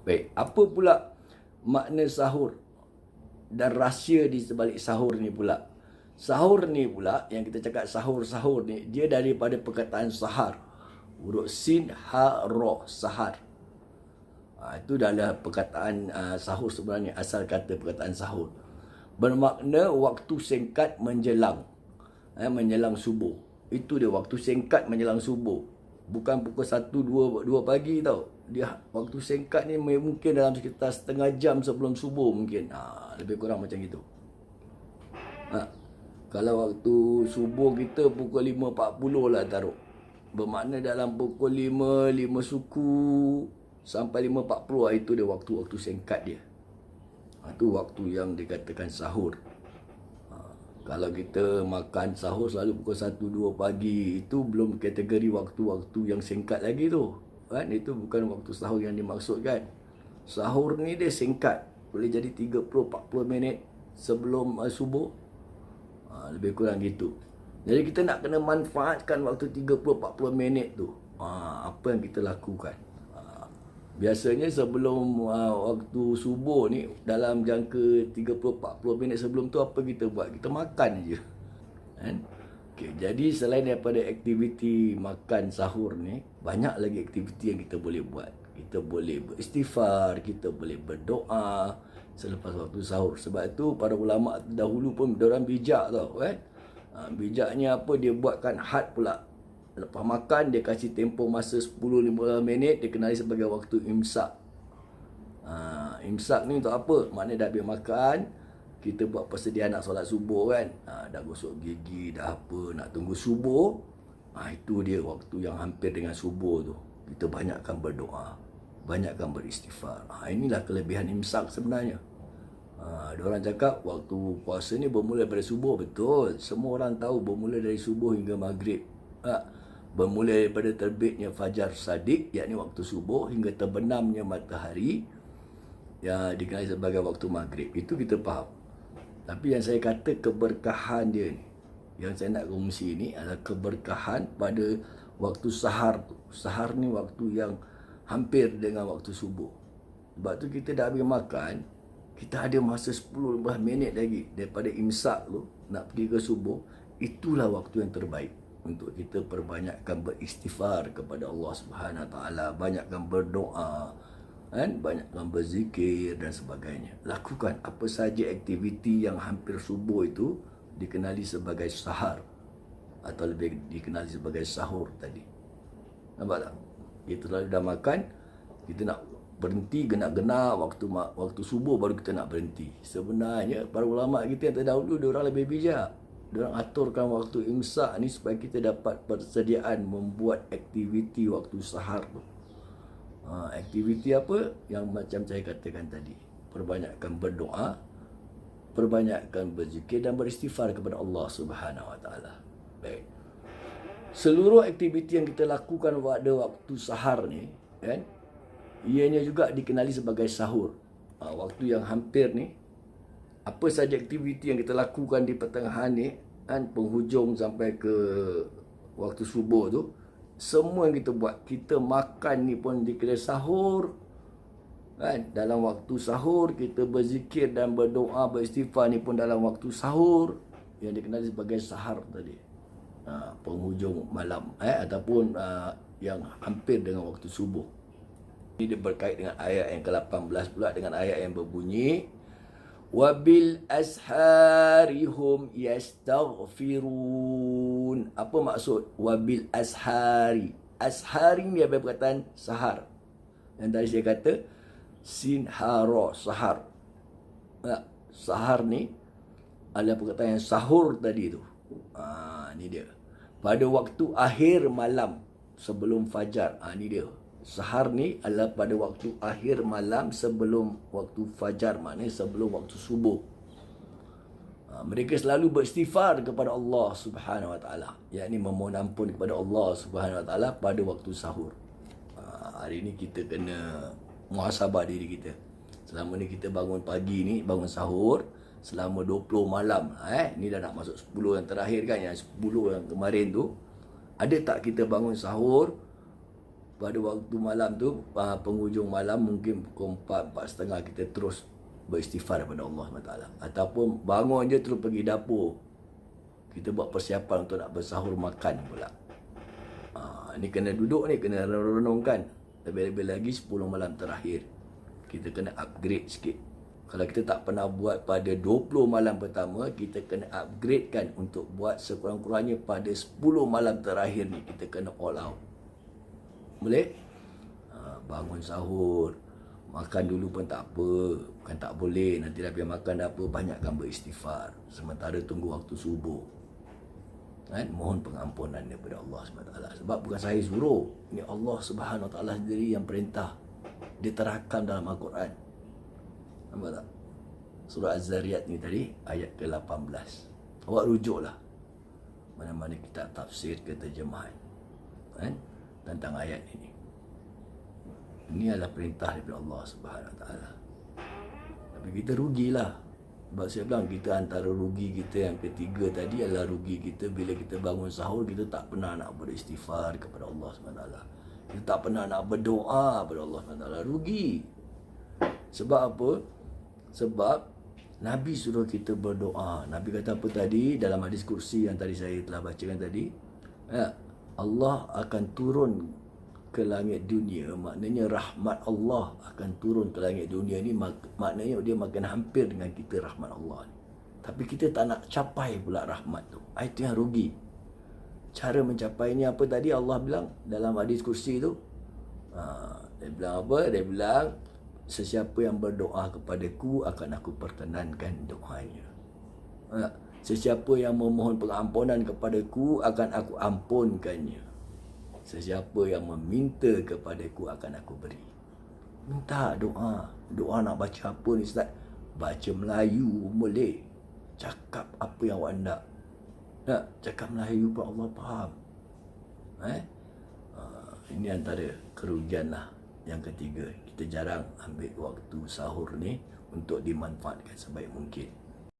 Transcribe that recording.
Baik, apa pula makna sahur dan rahsia di sebalik sahur ni pula? Sahur ni pula, yang kita cakap sahur-sahur ni, dia daripada perkataan sahar. Huruf sin, ha, ro, sahar. Itu adalah perkataan sahur sebenarnya, asal kata perkataan sahur. Bermakna waktu singkat menjelang. Menjelang subuh. Itu dia, waktu singkat menjelang subuh. Bukan pukul 1, 2 pagi tau. Dia waktu singkat ni mungkin dalam sekitar setengah jam sebelum subuh mungkin. Lebih kurang macam itu. Kalau waktu subuh kita pukul 5.40 lah taruh. Bermakna dalam pukul 5 suku sampai 5.40 itu dia waktu-waktu singkat dia. Itu waktu yang dikatakan sahur. Kalau kita makan sahur selalu pukul 1-2 pagi, itu belum kategori waktu-waktu yang singkat lagi tu. Kan? Itu bukan waktu sahur yang dimaksudkan. Sahur ni dia singkat. Boleh jadi 30-40 minit sebelum subuh. Lebih kurang gitu. Jadi kita nak kena manfaatkan waktu 30-40 minit tu. Apa yang kita lakukan? Biasanya sebelum waktu subuh ni, dalam jangka 30-40 minit sebelum tu, apa kita buat? Kita makan je. Kan? Okay, jadi selain daripada aktiviti makan sahur ni, banyak lagi aktiviti yang kita boleh buat. Kita boleh beristighfar, kita boleh berdoa selepas waktu sahur. Sebab itu para ulama dahulu pun diorang bijak tau kan. Bijaknya apa? Dia buatkan had pula. Lepas makan dia kasih tempoh masa 10-15 minit, dia kenali sebagai waktu imsak. Imsak ni untuk apa? Maknanya dah habis makan, kita buat persediaan nak solat subuh kan. Dah gosok gigi, dah apa, nak tunggu subuh. Itu dia waktu yang hampir dengan subuh tu. Kita banyakkan berdoa, banyakkan beristighfar. Inilah kelebihan imsak sebenarnya. Diorang cakap waktu puasa ni bermula daripada subuh. Betul, semua orang tahu bermula dari subuh hingga maghrib. Bermula daripada terbitnya fajar sadiq, yakni waktu subuh, hingga terbenamnya matahari, yang dikenali sebagai waktu maghrib. Itu kita faham. Tapi yang saya kata keberkahan dia ni, yang saya nak kongsi ni adalah keberkahan pada waktu sahar tu. Sahar ni waktu yang hampir dengan waktu subuh. Sebab tu kita dah habis makan, kita ada masa 10-15 minit lagi daripada imsak tu nak pergi ke subuh. Itulah waktu yang terbaik untuk kita perbanyakkan beristighfar kepada Allah Subhanahu Taala, banyakkan berdoa, kan, banyakkan berzikir dan sebagainya. Lakukan apa saja aktiviti yang hampir subuh itu dikenali sebagai sahar, atau lebih dikenali sebagai sahur tadi. Nampak tak? Kita selalu dah makan, kita nak berhenti genak-genak waktu subuh baru kita nak berhenti. Sebenarnya para ulama kita yang terdahulu, diorang lebih bijak. Diorang aturkan waktu imsak ni supaya kita dapat persediaan membuat aktiviti waktu sahar tu. Aktiviti apa? Yang macam saya katakan tadi. Perbanyakkan berdoa, perbanyakkan berzikir dan beristighfar kepada Allah Subhanahu Wa Taala. Baik. Seluruh aktiviti yang kita lakukan pada waktu sahar ni, kan, ianya juga dikenali sebagai sahur. Waktu yang hampir ni, apa saja aktiviti yang kita lakukan di pertengahan ni, kan, penghujung sampai ke waktu subuh tu, semua yang kita buat, kita makan ni pun dikira sahur, kan. Dalam waktu sahur kita berzikir dan berdoa, beristighfar ni pun dalam waktu sahur, yang dikenali sebagai sahar tadi. Penghujung malam, ataupun yang hampir dengan waktu subuh. Ini dia berkait dengan ayat yang ke-18 pula, dengan ayat yang berbunyi wabil asharihum yastaghfirun. Apa maksud wabil ashari? Ashari ni apa perkataan sahar. Yang tadi saya kata sinhara, sahar. Sahar ni adalah perkataan yang sahur tadi tu. Ni dia. Pada waktu akhir malam sebelum fajar. Ni dia. Sahar ni adalah pada waktu akhir malam sebelum waktu fajar, maknanya sebelum waktu subuh. Mereka selalu beristighfar kepada Allah Subhanahu Wa Taala, yakni memohon ampun kepada Allah Subhanahu Wa Taala pada waktu sahur. Hari ni kita kena muhasabah diri kita. Selama ni kita bangun pagi ni, bangun sahur selama 20 malam. Ni dah nak masuk 10 yang terakhir kan, yang 10 yang kemarin tu. Ada tak kita bangun sahur pada waktu malam tu, penghujung malam mungkin pukul 4, 4.30 kita terus beristighfar kepada Allah SWT. Ataupun bangun je terus pergi dapur. Kita buat persiapan untuk nak bersahur makan pula. Ni kena duduk ni, kena renungkan. Lebih-lebih lagi 10 malam terakhir. Kita kena upgrade sikit. Kalau kita tak pernah buat pada 20 malam pertama, kita kena upgradekan untuk buat sekurang-kurangnya pada 10 malam terakhir ni. Kita kena all out. Boleh? Bangun sahur, makan dulu pun tak apa. Bukan tak boleh, nanti dah biar makan dah apa, banyakkan beristighfar. Sementara tunggu waktu subuh. Mohon pengampunan daripada Allah SWT. Sebab bukan saya suruh. Ini Allah SWT sendiri yang perintah. Dia terangkan dalam Al-Quran. Nampak tak? Surah Az-Zariyat ni tadi, ayat ke-18. Awak rujuklah mana-mana kitab tafsir ke terjemahan tentang ayat ini. Ini adalah perintah daripada Allah SWT. Tapi kita rugilah. Sebab saya bilang, kita antara rugi kita yang ketiga tadi adalah rugi kita bila kita bangun sahur, kita tak pernah nak beristighfar kepada Allah SWT. Kita tak pernah nak berdoa kepada Allah SWT. Rugi. Sebab apa? Sebab Nabi suruh kita berdoa. Nabi kata apa tadi dalam hadis kursi yang tadi saya telah bacakan tadi? Allah akan turun ke langit dunia. Maknanya rahmat Allah akan turun ke langit dunia ni. Maknanya dia makin hampir dengan kita, rahmat Allah ni. Tapi kita tak nak capai pula rahmat tu. Itu yang rugi. Cara mencapainya apa tadi Allah bilang dalam hadis kursi tu? Dia bilang apa? Dia bilang, sesiapa yang berdoa kepadaku akan aku perkenankan doanya. Sesiapa yang memohon pengampunan kepadaku akan aku ampunkannya. Sesiapa yang meminta kepadaku akan aku beri. Minta doa. Doa nak baca apa ni Ustaz? Baca Melayu boleh. Cakap apa yang awak nak. Cakap Melayu pun Allah faham. Ini antara kerugian lah. Yang ketiga, kita jarang ambil waktu sahur ni untuk dimanfaatkan sebaik mungkin.